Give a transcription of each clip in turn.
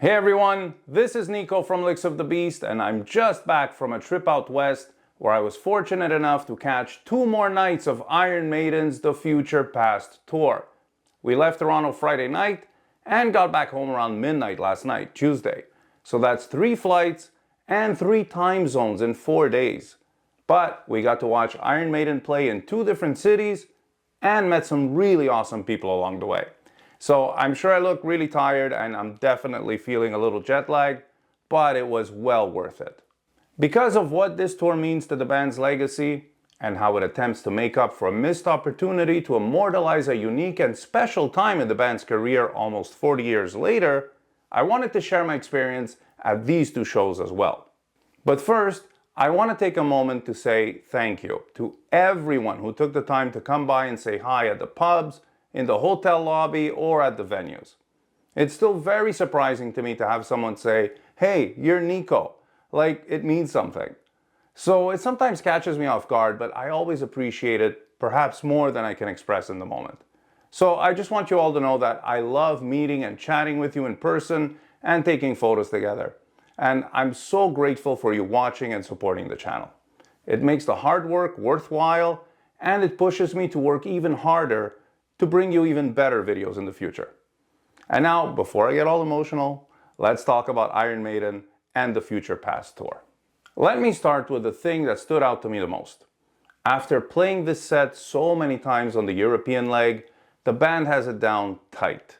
Hey everyone, this is Nico from Licks of the Beast, and I'm just back from a trip out west where I was fortunate enough to catch 2 more nights of Iron Maiden's The Future Past tour. We left Toronto Friday night and got back home around midnight last night, Tuesday. So that's 3 flights and 3 time zones in 4 days. But we got to watch Iron Maiden play in 2 different cities and met some really awesome people along the way. So I'm sure I look really tired and I'm definitely feeling a little jet lagged, but it was well worth it. Because of what this tour means to the band's legacy and how it attempts to make up for a missed opportunity to immortalize a unique and special time in the band's career almost 40 years later, I wanted to share my experience at these 2 shows as well. But first, I want to take a moment to say thank you to everyone who took the time to come by and say hi at the pubs, in the hotel lobby, or at the venues. It's still very surprising to me to have someone say, "Hey, you're Nico," like it means something. So it sometimes catches me off guard, but I always appreciate it, perhaps more than I can express in the moment. So I just want you all to know that I love meeting and chatting with you in person and taking photos together. And I'm so grateful for you watching and supporting the channel. It makes the hard work worthwhile, and it pushes me to work even harder to bring you even better videos in the future. And now, before I get all emotional, let's talk about Iron Maiden and the Future Past tour. Let me start with the thing that stood out to me the most. After playing this set so many times on the European leg, the band has it down tight.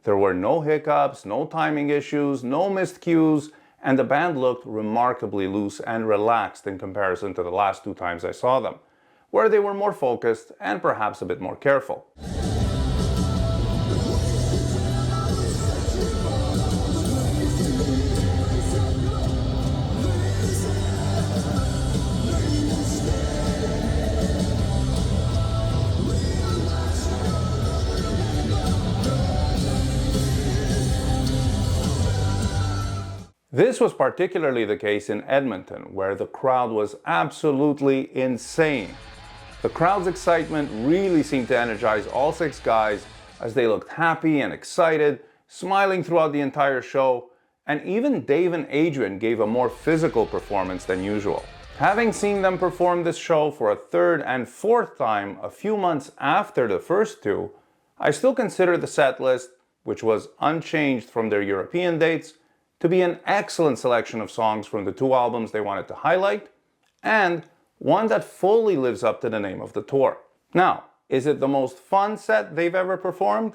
There were no hiccups, no timing issues, no missed cues, and the band looked remarkably loose and relaxed in comparison to the last 2 times I saw them, where they were more focused and perhaps a bit more careful. This was particularly the case in Edmonton, where the crowd was absolutely insane. The crowd's excitement really seemed to energize all 6 guys as they looked happy and excited, smiling throughout the entire show, and even Dave and Adrian gave a more physical performance than usual. Having seen them perform this show for a 3rd and 4th time a few months after the first 2, I still consider the set list, which was unchanged from their European dates, to be an excellent selection of songs from the 2 albums they wanted to highlight, and one that fully lives up to the name of the tour. Now, is it the most fun set they've ever performed?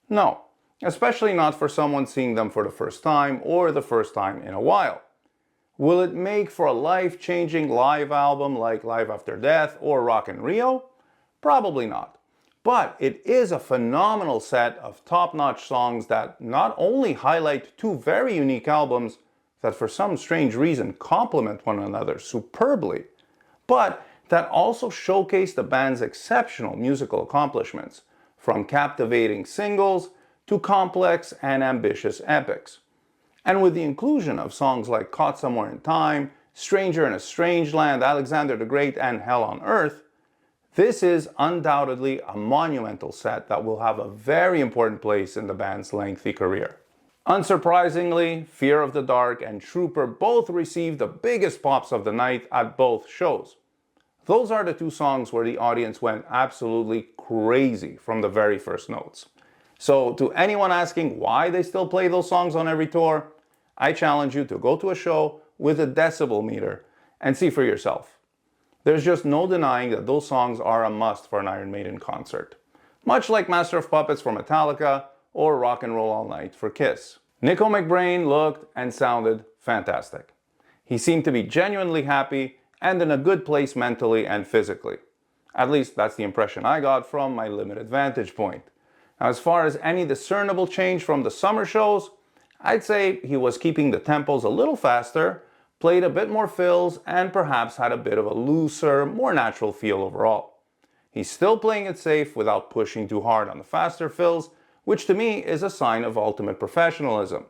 No, especially not for someone seeing them for the first time or the first time in a while. Will it make for a life-changing live album like Live After Death or Rock in Rio? Probably not. But it is a phenomenal set of top-notch songs that not only highlight 2 very unique albums that for some strange reason complement one another superbly, but that also showcase the band's exceptional musical accomplishments, from captivating singles to complex and ambitious epics. And with the inclusion of songs like Caught Somewhere in Time, Stranger in a Strange Land, Alexander the Great, and Hell on Earth, this is undoubtedly a monumental set that will have a very important place in the band's lengthy career. Unsurprisingly, Fear of the Dark and Trooper both received the biggest pops of the night at both shows. Those are the 2 songs where the audience went absolutely crazy from the very first notes. So to anyone asking why they still play those songs on every tour, I challenge you to go to a show with a decibel meter and see for yourself. There's just no denying that those songs are a must for an Iron Maiden concert, much like Master of Puppets for Metallica or Rock and Roll All Night for Kiss. Nico McBrain looked and sounded fantastic. He seemed to be genuinely happy and in a good place mentally and physically. At least that's the impression I got from my limited vantage point. Now, as far as any discernible change from the summer shows, I'd say he was keeping the tempos a little faster, played a bit more fills, and perhaps had a bit of a looser, more natural feel overall. He's still playing it safe without pushing too hard on the faster fills, which to me is a sign of ultimate professionalism.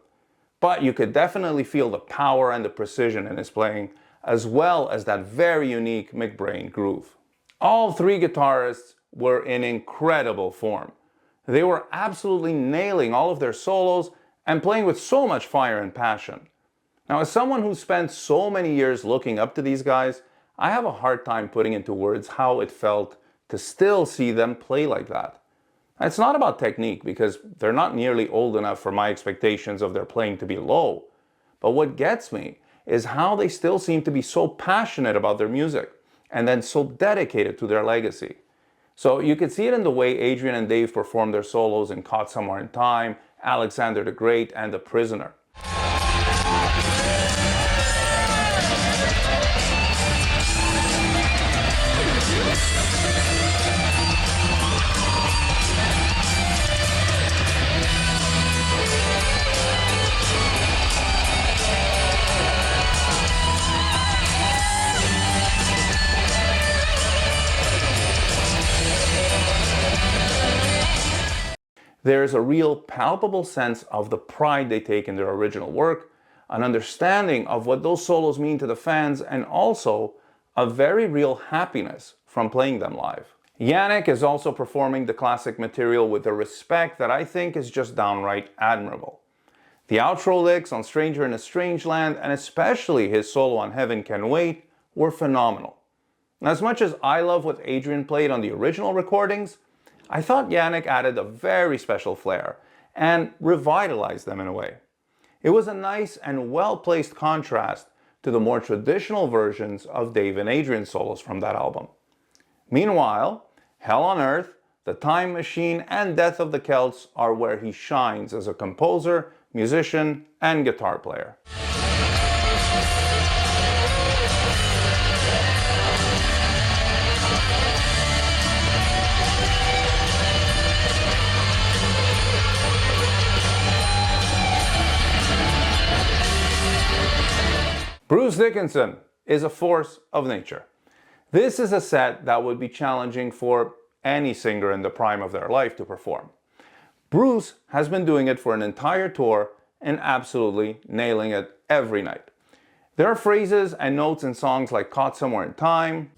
But you could definitely feel the power and the precision in his playing, as well as that very unique McBrain groove. All 3 guitarists were in incredible form. They were absolutely nailing all of their solos and playing with so much fire and passion. Now, as someone who spent so many years looking up to these guys, I have a hard time putting into words how it felt to still see them play like that. It's not about technique, because they're not nearly old enough for my expectations of their playing to be low. But what gets me is how they still seem to be so passionate about their music, and then so dedicated to their legacy. So you can see it in the way Adrian and Dave perform their solos in Caught Somewhere in Time, Alexander the Great, and The Prisoner. There's a real palpable sense of the pride they take in their original work, an understanding of what those solos mean to the fans, and also a very real happiness from playing them live. Yannick is also performing the classic material with a respect that I think is just downright admirable. The outro licks on Stranger in a Strange Land, and especially his solo on Heaven Can Wait, were phenomenal. As much as I love what Adrian played on the original recordings, I thought Yannick added a very special flair and revitalized them in a way. It was a nice and well-placed contrast to the more traditional versions of Dave and Adrian's solos from that album. Meanwhile, Hell on Earth, The Time Machine, and Death of the Celts are where he shines as a composer, musician, and guitar player. Bruce Dickinson is a force of nature. This is a set that would be challenging for any singer in the prime of their life to perform. Bruce has been doing it for an entire tour and absolutely nailing it every night. There are phrases and notes in songs like Caught Somewhere in Time,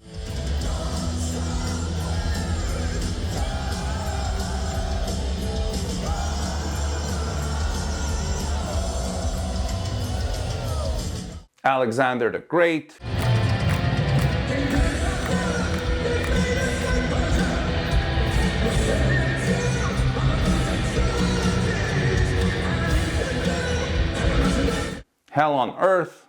Alexander the Great, Hell on Earth,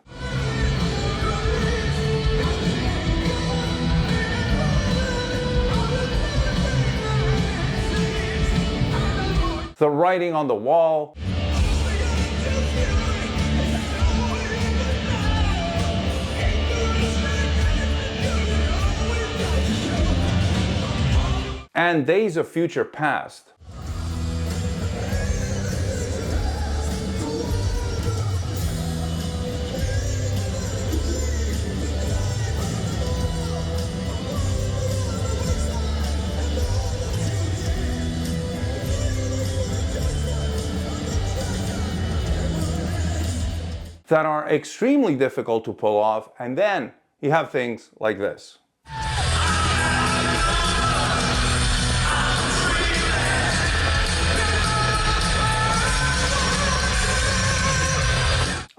The Writing on the Wall, and Days of Future Past. That are extremely difficult to pull off, and then you have things like this.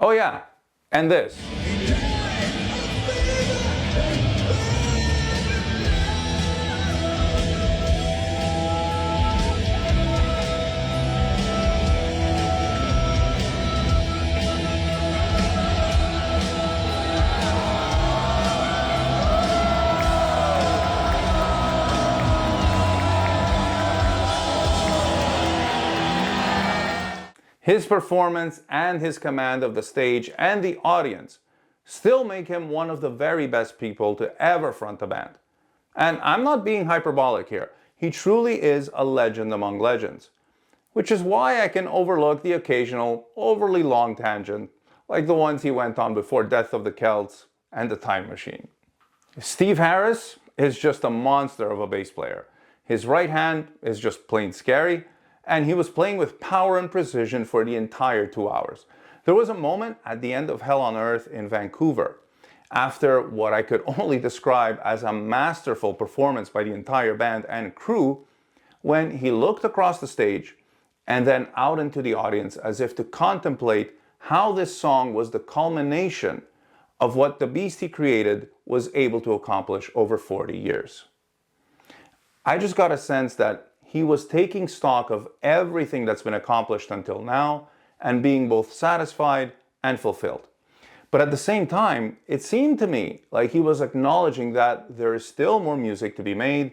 Oh yeah, and this. His performance and his command of the stage and the audience still make him one of the very best people to ever front a band. And I'm not being hyperbolic here. He truly is a legend among legends. Which is why I can overlook the occasional overly long tangent, like the ones he went on before Death of the Celts and The Time Machine. Steve Harris is just a monster of a bass player. His right hand is just plain scary, and he was playing with power and precision for the entire 2 hours. There was a moment at the end of Hell on Earth in Vancouver, after what I could only describe as a masterful performance by the entire band and crew, when he looked across the stage and then out into the audience as if to contemplate how this song was the culmination of what the beast he created was able to accomplish over 40 years. I just got a sense that he was taking stock of everything that's been accomplished until now and being both satisfied and fulfilled. But at the same time, it seemed to me like he was acknowledging that there is still more music to be made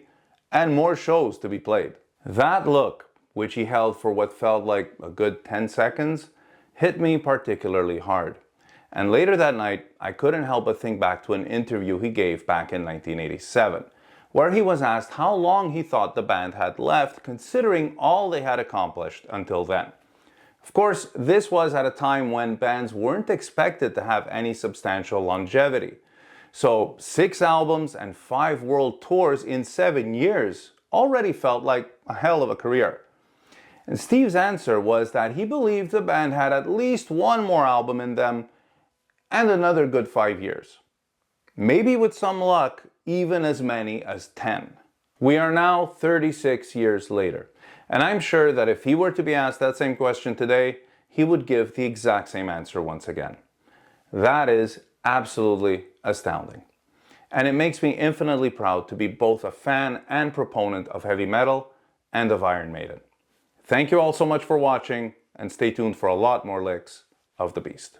and more shows to be played. That look, which he held for what felt like a good 10 seconds, hit me particularly hard. And later that night, I couldn't help but think back to an interview he gave back in 1987, where he was asked how long he thought the band had left considering all they had accomplished until then. Of course, this was at a time when bands weren't expected to have any substantial longevity. So 6 albums and 5 world tours in 7 years already felt like a hell of a career. And Steve's answer was that he believed the band had at least one more album in them and another good 5 years. Maybe with some luck, even as many as 10. We are now 36 years later, and I'm sure that if he were to be asked that same question today, he would give the exact same answer once again. That is absolutely astounding. And it makes me infinitely proud to be both a fan and proponent of heavy metal and of Iron Maiden. Thank you all so much for watching, and stay tuned for a lot more licks of the beast.